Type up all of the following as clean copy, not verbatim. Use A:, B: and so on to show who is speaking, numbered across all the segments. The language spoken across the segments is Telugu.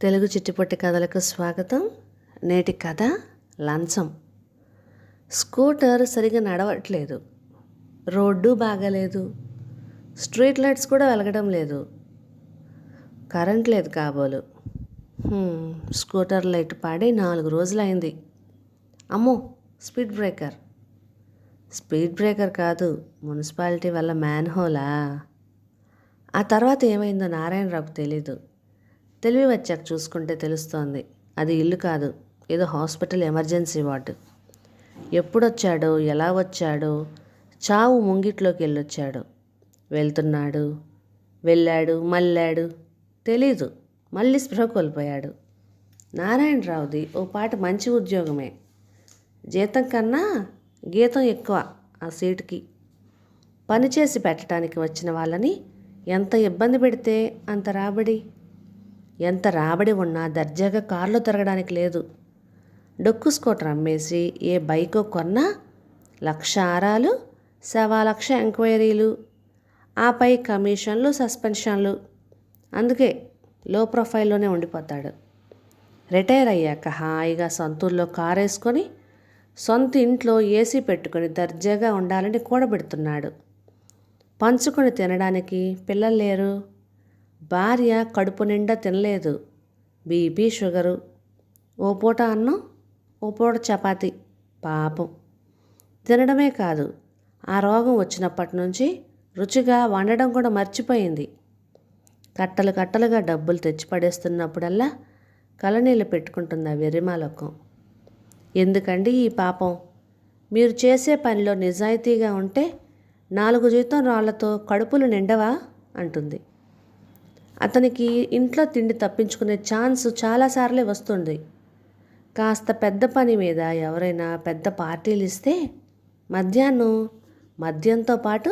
A: తెలుగు చిట్టిపొట్టి కథలకు స్వాగతం. నేటి కథ లంచం. స్కూటర్ సరిగా నడవట్లేదు, రోడ్డు బాగాలేదు, స్ట్రీట్ లైట్స్ కూడా వెలగడం లేదు, కరెంట్ లేదు కాబోలు. స్కూటర్ లైట్ పాడి 4 రోజులైంది. అమ్మో, స్పీడ్ బ్రేకర్ కాదు, మున్సిపాలిటీ వల్ల మ్యాన్ హోలా. ఆ తర్వాత ఏమైందో నారాయణరావుకు తెలీదు. తెలివి వచ్చాక చూసుకుంటే తెలుస్తోంది, అది ఇల్లు కాదు, ఏదో హాస్పిటల్ ఎమర్జెన్సీ వార్డు. ఎప్పుడొచ్చాడో, ఎలా వచ్చాడో, చావు ముంగిట్లోకి వెళ్ళొచ్చాడు, వెళ్తున్నాడు, వెళ్ళాడు, మళ్ళాడు, తెలీదు. మళ్ళీ స్పృహ కోల్పోయాడు. నారాయణరావుది ఓ పాట మంచి ఉద్యోగమే, జీతం కన్నా గీతం ఎక్కువ. ఆ సీటుకి పనిచేసి పెట్టడానికి వచ్చిన వాళ్ళని ఎంత ఇబ్బంది పెడితే అంత రాబడి. ఎంత రాబడి ఉన్నా దర్జాగా కారులో తిరగడానికి లేదు. డొక్కు స్కూటర్ అమ్మేసి ఏ బైకో కొన్నా 1,00,000 ఆరాలు, 1,00,000 ఎంక్వైరీలు, ఆపై కమిషన్లు, సస్పెన్షన్లు. అందుకే లో ప్రొఫైల్లోనే ఉండిపోతాడు. రిటైర్ అయ్యాక హాయిగా సొంతూరులో కారు వేసుకొని సొంత ఇంట్లో ఏసీ పెట్టుకొని దర్జాగా ఉండాలని కూడబెడుతున్నాడు. పంచుకొని తినడానికి పిల్లలు లేరు. భార్య కడుపు నిండా తినలేదు, బీపీ, షుగరు. ఓ పూట అన్నం, ఓ పూట చపాతి. పాపం. తినడమే కాదు, ఆ రోగం వచ్చినప్పటి నుంచి రుచిగా వండడం కూడా మర్చిపోయింది. కట్టలు కట్టలుగా డబ్బులు తెచ్చి పడేస్తున్నప్పుడల్లా కలనీళ్ళు పెట్టుకుంటుంది ఆ వెర్రిమాలకం. ఎందుకండి ఈ పాపం? మీరు చేసే పనిలో నిజాయితీగా ఉంటే 4 జీతం రాళ్లతో కడుపులు నిండవా అంటుంది. అతనికి ఇంట్లో తిండి తప్పించుకునే ఛాన్స్ చాలాసార్లే వస్తుంది. కాస్త పెద్ద పని మీద ఎవరైనా పెద్ద పార్టీలు ఇస్తే మధ్యాహ్నం మద్యంతో పాటు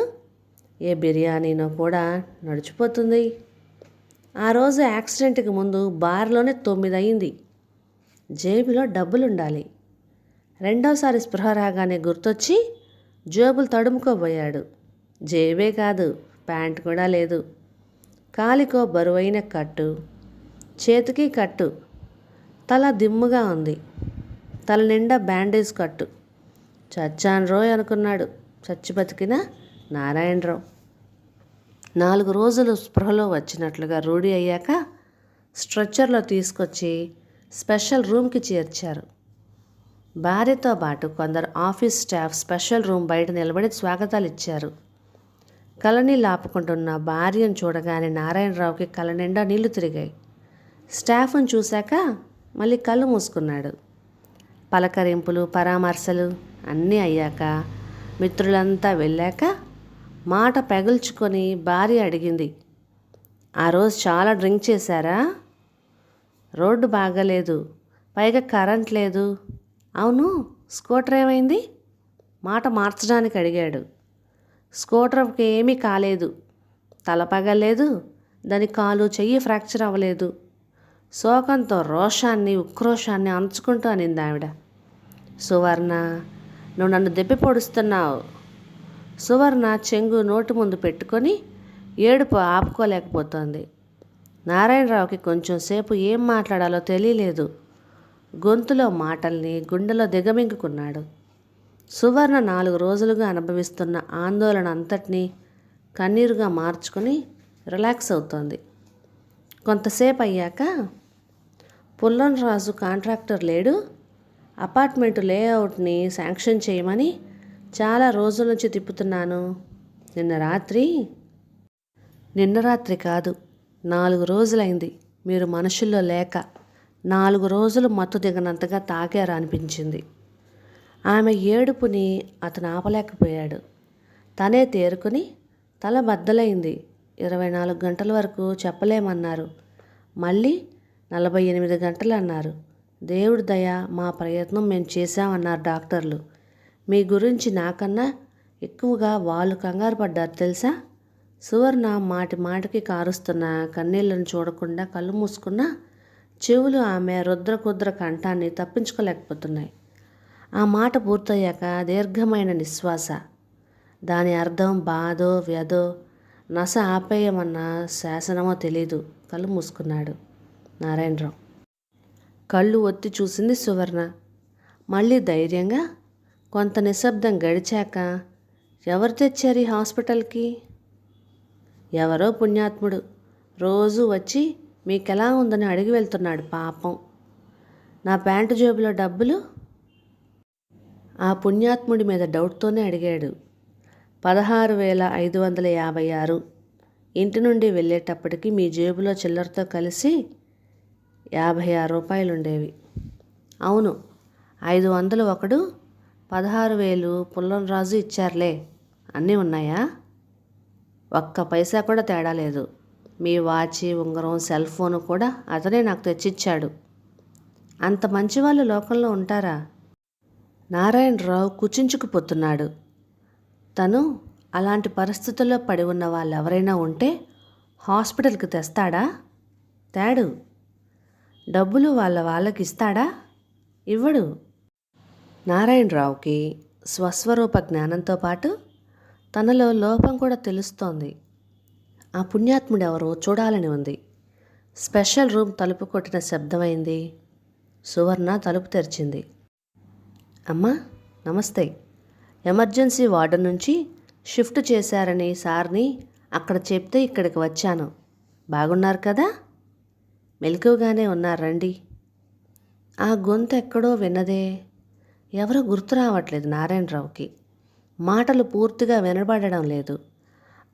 A: ఏ బిర్యానీనో కూడా నడిచిపోతుంది. ఆ రోజు యాక్సిడెంట్కి ముందు బార్లోనే 9 అయింది. జేబులో డబ్బులుండాలి. రెండోసారి స్పృహ రాగానే గుర్తొచ్చి జేబులు తడుముకోబోయాడు. జేబే కాదు, ప్యాంట్ కూడా లేదు. కాలికో బరువైన కట్టు, చేతికి కట్టు, తల దిమ్ముగా ఉంది, తల నిండా బ్యాండేజ్ కట్టు. చచ్చాను రోయ్ అనుకున్నాడు చచ్చి బతికిన నారాయణరావు. 4 రోజులు స్పృహలో వచ్చినట్లుగా రూఢి అయ్యాక స్ట్రెచ్చర్లో తీసుకొచ్చి స్పెషల్ రూమ్కి చేర్చారు. భార్యతో పాటు కొందరు ఆఫీస్ స్టాఫ్ స్పెషల్ రూమ్ బయట నిలబడి స్వాగతాలు ఇచ్చారు. కలనీళ్ళు ఆపుకుంటున్న భార్యను చూడగానే నారాయణరావుకి కళ్ళ నిండా నీళ్లు తిరిగాయి. స్టాఫ్ను చూశాక మళ్ళీ కళ్ళు మూసుకున్నాడు. పలకరింపులు, పరామర్శలు అన్నీ అయ్యాక మిత్రులంతా వెళ్ళాక మాట పెగుల్చుకొని భార్య అడిగింది, ఆ రోజు చాలా డ్రింక్ చేశారా? రోడ్డు బాగాలేదు, పైగా కరెంట్ లేదు. అవును, స్కూటర్ ఏమైంది? మాట మార్చడానికి అడిగాడు. స్కూటర్కి ఏమీ కాలేదు, తల పగలేదు, దాని కాలు చెయ్యి ఫ్రాక్చర్ అవ్వలేదు. శోకంతో రోషాన్ని, ఉక్రోషాన్ని అంచుకుంటూ అనింది ఆవిడ. సువర్ణ, నువ్వు నన్ను దెప్పి పొడుస్తున్నావు. సువర్ణ చెంగు నోటి ముందు పెట్టుకొని ఏడుపు ఆపుకోలేకపోతోంది. నారాయణరావుకి కొంచెం సేపు ఏం మాట్లాడాలో తెలియలేదు. గొంతులో మాటల్ని గుండెలో దిగమింగుకున్నాడు. సువర్ణ 4 రోజులుగా అనుభవిస్తున్న ఆందోళన అంతటినీ కన్నీరుగా మార్చుకొని రిలాక్స్ అవుతోంది. కొంతసేపు అయ్యాక, పుల్లంరాజు కాంట్రాక్టర్ లేడు, అపార్ట్మెంటు లేఅవుట్ని శాంక్షన్ చేయమని చాలా రోజుల నుంచి తిప్పుతున్నాను. నిన్న రాత్రి కాదు, 4 రోజులైంది మీరు మనుషుల్లో లేక. 4 రోజులు మత్తు దిగనంతగా తాగారు అనిపించింది. ఆమె ఏడుపుని అతను ఆపలేకపోయాడు. తనే తేరుకుని తల బద్దలైంది. 24 గంటల వరకు చెప్పలేమన్నారు, మళ్ళీ 48 గంటలు అన్నారు. దేవుడి దయ, మా ప్రయత్నం మేము చేశామన్నారు డాక్టర్లు. మీ గురించి నాకన్నా ఎక్కువగా వాళ్ళు కంగారు పడ్డారు తెలుసా? సువర్ణ మాటి మాటికి కారుస్తున్న కన్నీళ్లను చూడకుండా కళ్ళు మూసుకున్నా చెవులు ఆమె రుద్రకుద్ర కంఠాన్ని తప్పించుకోలేకపోతున్నాయి. ఆ మాట పూర్తయ్యాక దీర్ఘమైన నిశ్వాస. దాని అర్థం బాధో వ్యధో, నస ఆపేయమన్న శాసనమో తెలీదు. కళ్ళు మూసుకున్నాడు. నారాయణరావు. కళ్ళు ఒత్తి చూసింది సువర్ణ. మళ్ళీ ధైర్యంగా కొంత నిశ్శబ్దం గడిచాక, ఎవరు తెచ్చారు ఈ హాస్పిటల్కి? ఎవరో పుణ్యాత్ముడు రోజు వచ్చి మీకెలా ఉందని అడిగి వెళ్తున్నాడు పాపం. నా ప్యాంటు జేబులో డబ్బులు? ఆ పుణ్యాత్ముడి మీద డౌట్తోనే అడిగాడు. 16,556. ఇంటి నుండి వెళ్ళేటప్పటికి మీ జేబులో చిల్లరతో కలిసి 56 రూపాయలుండేవి. అవును, 500 ఒకడు, 16,000 పుల్లంరాజు ఇచ్చారులే. అన్నీ ఉన్నాయా? ఒక్క పైసా కూడా తేడా లేదు. మీ వాచి, ఉంగరం, సెల్ ఫోను కూడా అతనే నాకు తెచ్చిచ్చాడు. అంత మంచివాళ్ళు లోకంలో ఉంటారా? నారాయణరావు కుచించుకుపోతున్నాడు. తను అలాంటి పరిస్థితుల్లో పడి ఉన్న వాళ్ళు ఎవరైనా ఉంటే హాస్పిటల్కి తెస్తాడా? తేడు. డబ్బులు వాళ్ళకి ఇస్తాడా? ఇవ్వడు. నారాయణరావుకి స్వస్వరూప జ్ఞానంతో పాటు తనలో లోపం కూడా తెలుస్తోంది. ఆ పుణ్యాత్ముడు ఎవరో చూడాలని ఉంది. స్పెషల్ రూమ్ తలుపు కొట్టిన శబ్దమైంది. సువర్ణ తలుపు తెరిచింది. అమ్మా, నమస్తే. ఎమర్జెన్సీ వార్డు నుంచి షిఫ్ట్ చేశారని సార్ని అక్కడ చెప్తే ఇక్కడికి వచ్చాను. బాగున్నారు కదా? మెలకువగానే ఉన్నారు, రండి. ఆ గొంతు ఎక్కడో విన్నదే. ఎవరో గుర్తు రావట్లేదు నారాయణరావుకి. మాటలు పూర్తిగా వినబడడం లేదు.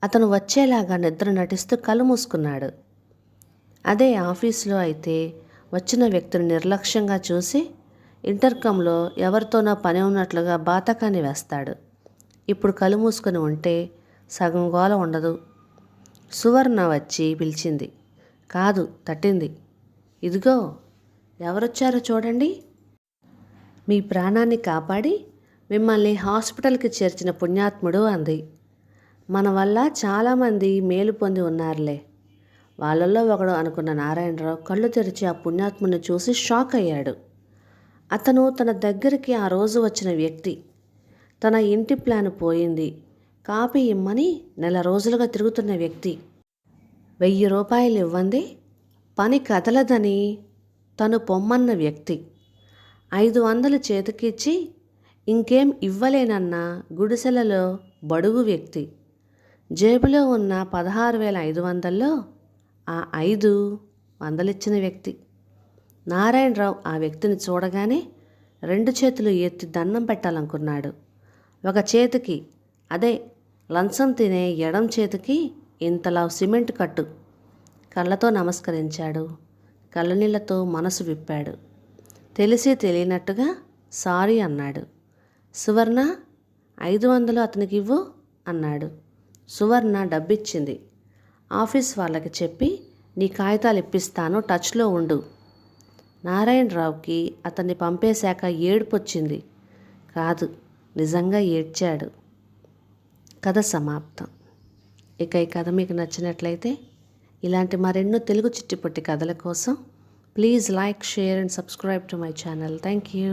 A: అతను వచ్చేలాగా నిద్ర నటిస్తూ కళ్ళు మూసుకున్నాడు. అదే ఆఫీసులో అయితే వచ్చిన వ్యక్తిని నిర్లక్ష్యంగా చూసి ఇంటర్కంలో ఎవరితోనో పని ఉన్నట్లుగా బాతకాన్ని వేస్తాడు. ఇప్పుడు కళ్ళు మూసుకొని ఉంటే సగం గోల ఉండదు. సువర్ణ వచ్చి పిలిచింది. కాదు, తట్టింది. ఇదిగో ఎవరొచ్చారో చూడండి. మీ ప్రాణాన్ని కాపాడి మిమ్మల్ని హాస్పిటల్కి చేర్చిన పుణ్యాత్ముడు అంది. మన వల్ల చాలామంది మేలు పొంది ఉన్నారులే. వాళ్ళల్లో ఒకడు అనుకున్న నారాయణరావు కళ్ళు తెరిచి ఆ పుణ్యాత్ముని చూసి షాక్ అయ్యాడు. అతను తన దగ్గరికి ఆ రోజు వచ్చిన వ్యక్తి. తన ఇంటి ప్లాన్ పోయింది, కాపీ ఇమ్మని నెల రోజులుగా తిరుగుతున్న వ్యక్తి. 1000 రూపాయలు ఇవ్వండి, పని కదలదని తను పొమ్మన్న వ్యక్తి. 500 చేతికిచ్చి ఇంకేం ఇవ్వలేనన్న గుడిసెలలో బడుగు వ్యక్తి. జేబులో ఉన్న 16,500లో ఆ 500 ఇచ్చిన వ్యక్తి. నారాయణరావు ఆ వ్యక్తిని చూడగానే 2 చేతులు ఎత్తి దండం పెట్టాలనుకున్నాడు. ఒక చేతికి, అదే లంచం తినే ఎడం చేతికి ఇంతలా సిమెంట్ కట్టు. కళ్ళతో నమస్కరించాడు. కళ్ళనీళ్లతో మనసు విప్పాడు. తెలిసి తెలియనట్టుగా సారీ అన్నాడు. సువర్ణ, 500 అతనికి ఇవ్వు అన్నాడు. సువర్ణ డబ్బిచ్చింది. ఆఫీస్ వాళ్ళకి చెప్పి నీ కాగితాలు ఇప్పిస్తాను, టచ్లో ఉండు. నారాయణరావుకి అతన్ని పంపేశాక ఏడుపొచ్చింది. కాదు, నిజంగా ఏడ్చాడు. కథ సమాప్తం. ఇక ఈ కథ మీకు నచ్చినట్లయితే ఇలాంటి మరెన్నో తెలుగు చిట్టిపొట్టి కథల కోసం please like, share and subscribe to my channel. Thank you.